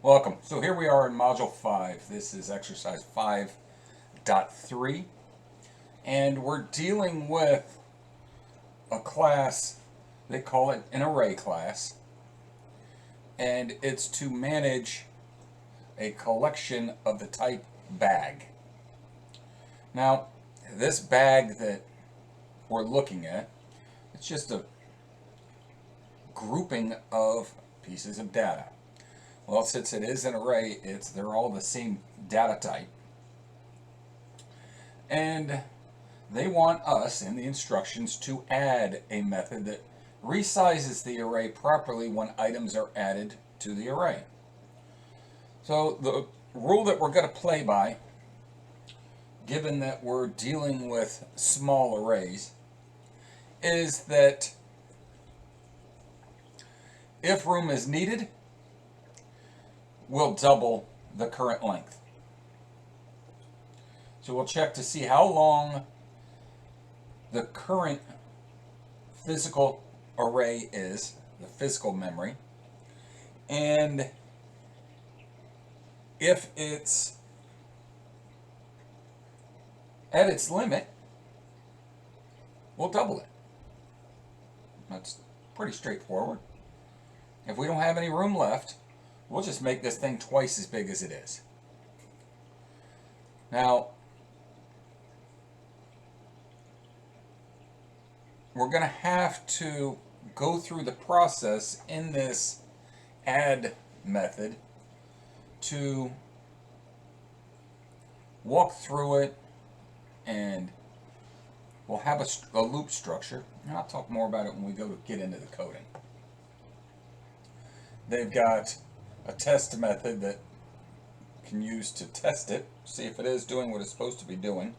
Welcome. So here we are in Module 5. This is exercise 5.3, and we're dealing with a class, they call it an array class, and it's to manage a collection of the type bag. Now, this bag that we're looking at, it's just a grouping of pieces of data. Well, since it is an array, they're all the same data type. And they want us in the instructions to add a method that resizes the array properly when items are added to the array. So the rule that we're going to play by, given that we're dealing with small arrays, is that if room is needed, we'll double the current length. So we'll check to see how long the current physical array is, the physical memory, and if it's at its limit, we'll double it. That's pretty straightforward. If we don't have any room left, we'll just make this thing twice as big as it is. Now, we're going to have to go through the process in this add method to walk through it, and we'll have a loop structure, and I'll talk more about it when we get into the coding. They've got a test method that can use to test it, see if it is doing what it's supposed to be doing.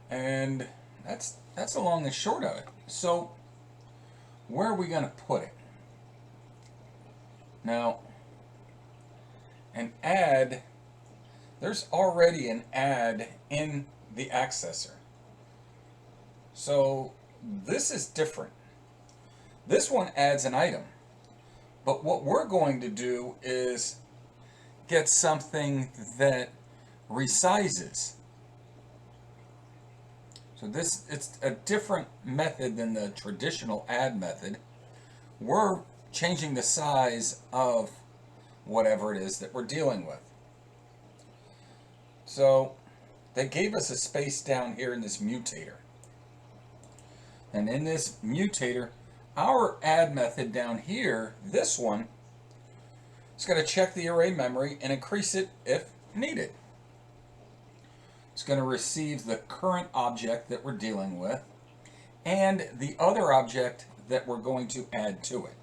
And that's the long and short of it. So where are we going to put it? Now, an add, there's already an add in the accessor. So this is different. This one adds an item, but what we're going to do is get something that resizes. So it's a different method than the traditional add method. We're changing the size of whatever it is that we're dealing with. So they gave us a space down here in this mutator. And in this mutator, our add method down here, this one, is going to check the array memory and increase it if needed. It's going to receive the current object that we're dealing with and the other object that we're going to add to it.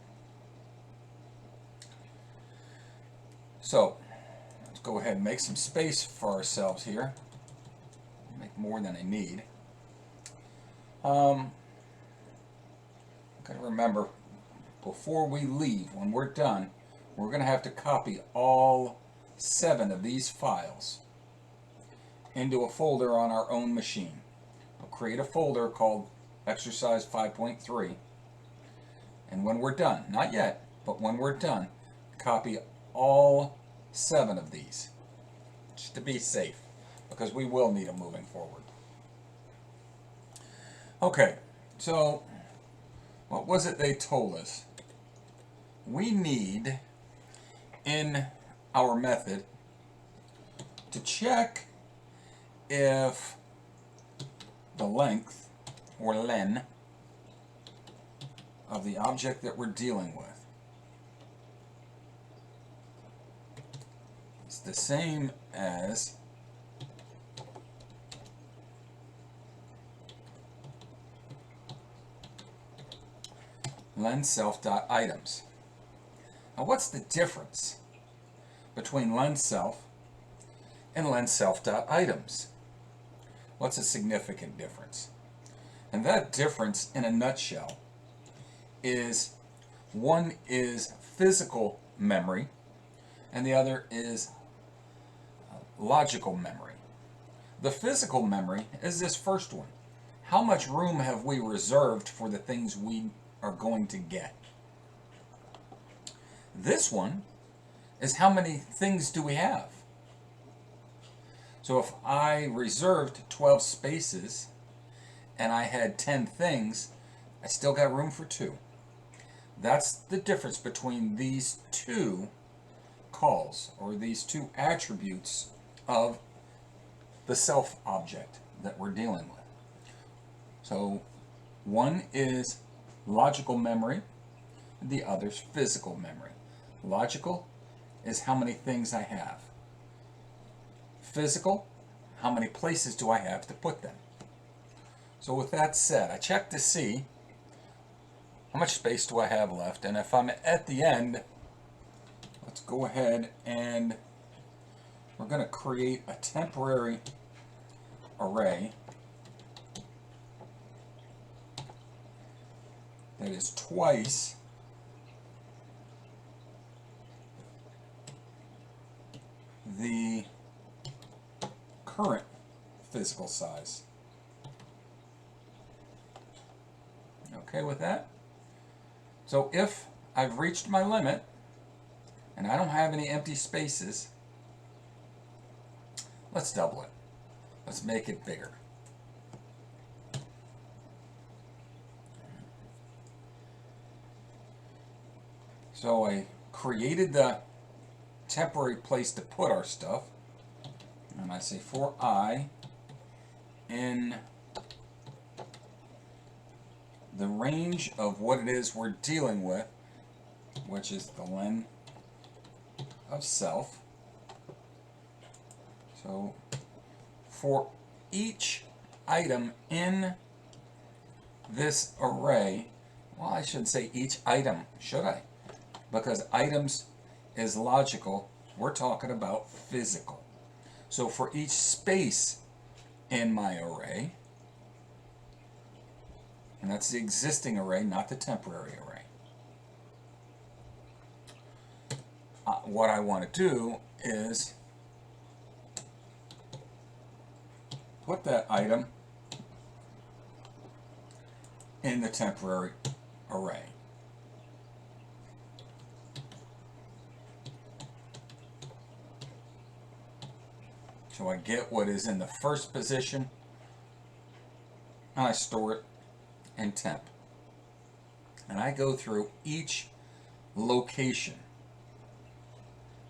So let's go ahead and make some space for ourselves here. Make more than I need. Got to remember, before we leave, when we're done, we're going to have to copy all 7 of these files into a folder on our own machine. We'll create a folder called exercise 5.3, and when we're done, not yet, but when we're done, copy all 7 of these, just to be safe, because we will need them moving forward. Okay, so what was it they told us? We need, in our method, to check if the length, or len, of the object that we're dealing with is the same as len self.items. Now, what's the difference between len self and len self.items? What's a significant difference? And that difference, in a nutshell, is one is physical memory and the other is logical memory. The physical memory is this first one. How much room have we reserved for the things we are going to get? This one is how many things do we have? So if I reserved 12 spaces and I had 10 things, I still got room for 2. That's the difference between these two calls, or these two attributes of the self object that we're dealing with. So one is logical memory, and the other's physical memory. Logical is how many things I have. Physical, how many places do I have to put them? So with that said, I check to see how much space do I have left, and if I'm at the end, let's go ahead and we're going to create a temporary array that is twice the current physical size. Okay with that? So if I've reached my limit and I don't have any empty spaces, let's double it. Let's make it bigger. So I created the temporary place to put our stuff, and I say for I in the range of what it is we're dealing with, which is the len of self. So for each item in this array, well, I shouldn't say each item, should I? Because items is logical, we're talking about physical. So for each space in my array, and that's the existing array, not the temporary array. What I want to do is put that item in the temporary array. So I get what is in the first position, and I store it in temp. And I go through each location,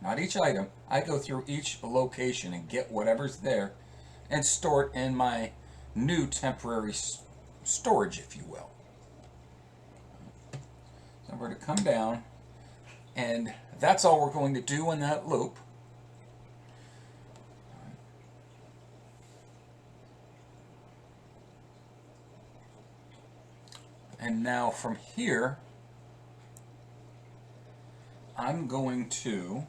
not each item, I go through each location and get whatever's there and store it in my new temporary storage, if you will. So I'm going to come down, and that's all we're going to do in that loop. And now from here, I'm going to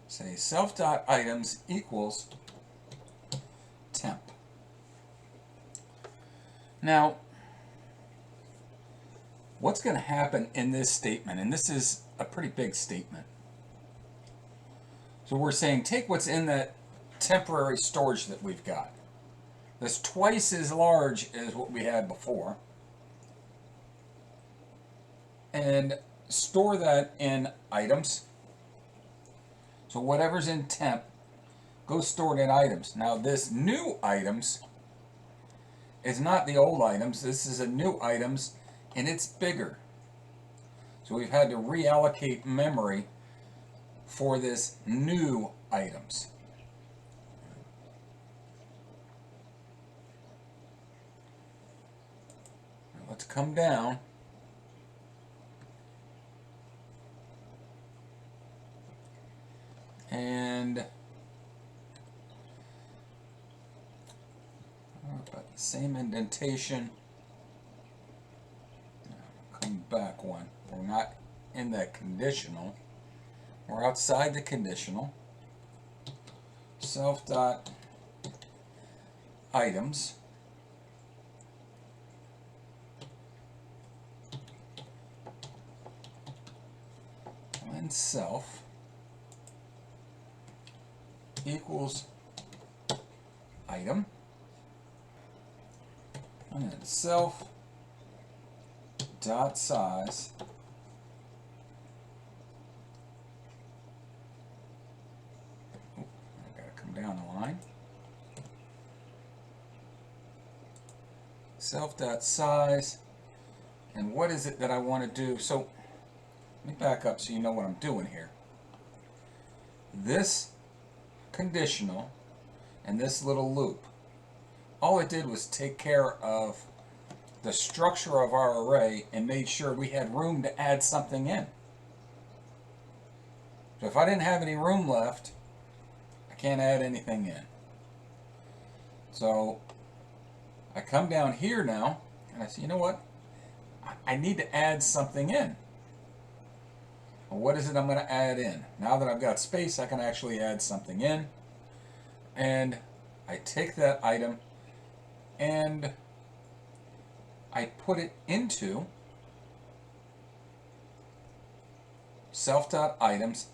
say self.items equals temp. Now, what's going to happen in this statement, and this is a pretty big statement. So we're saying take what's in that temporary storage that we've got. That's twice as large as what we had before, and store that in items. So whatever's in temp, go store it in items. Now this new items is not the old items. This is a new items, and it's bigger. So we've had to reallocate memory for this new items. Now let's come down. And about the same indentation. Come back one. We're not in that conditional. We're outside the conditional. Self dot items and self equals item, and then self dot size I gotta come down the line. Self dot size, and what is it that I want to do? So let me back up so you know what I'm doing here. This conditional and this little loop, all it did was take care of the structure of our array and made sure we had room to add something in. So if I didn't have any room left, I can't add anything in. So I come down here now and I say, you know what? I need to add something in. Well, what is it I'm going to add in? Now that I've got space, I can actually add something in. And I take that item and I put it into self.items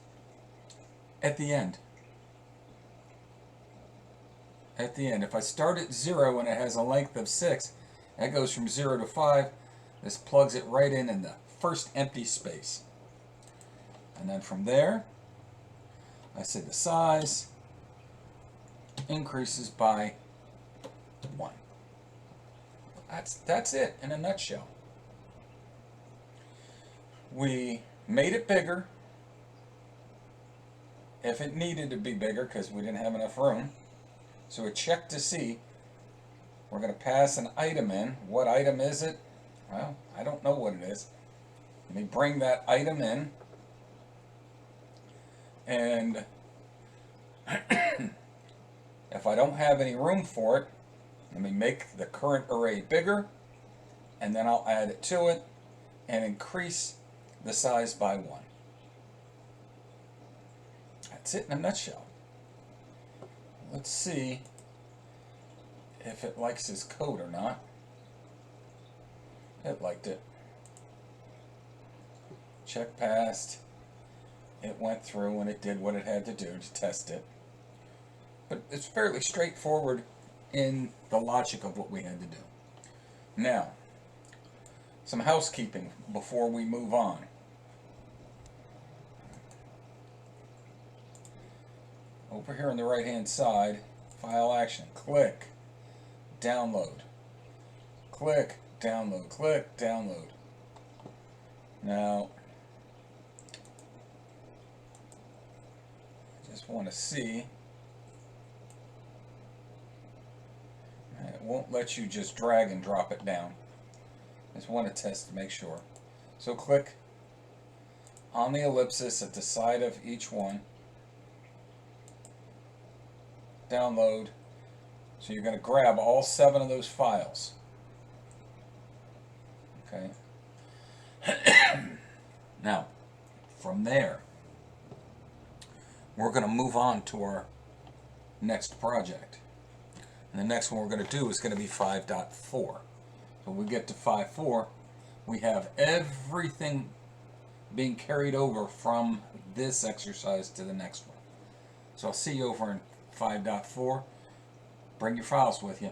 at the end. At the end. If I start at 0 and it has a length of 6, that goes from 0 to 5. This plugs it right in the first empty space. And then from there, I say the size increases by 1. That's it in a nutshell. We made it bigger if it needed to be bigger because we didn't have enough room. So we checked to see. We're going to pass an item in. What item is it? Well, I don't know what it is. Let me bring that item in. And if I don't have any room for it, let me make the current array bigger, and then I'll add it to it and increase the size by 1. That's it in a nutshell. Let's see if it likes his code or not. It liked it. Check passed. It went through and it did what it had to do to test it. But it's fairly straightforward in the logic of what we had to do. Now, some housekeeping before we move on. Over here on the right hand side, file action, click, download, click, download, click, download. Now, I just want to see. It won't let you just drag and drop it down. Just want to test to make sure. So click on the ellipsis at the side of each one. Download. So you're going to grab all 7 of those files. Okay. Now, from there, we're going to move on to our next project. And the next one we're going to do is going to be 5.4. So when we get to 5.4, we have everything being carried over from this exercise to the next one. So I'll see you over in 5.4. Bring your files with you.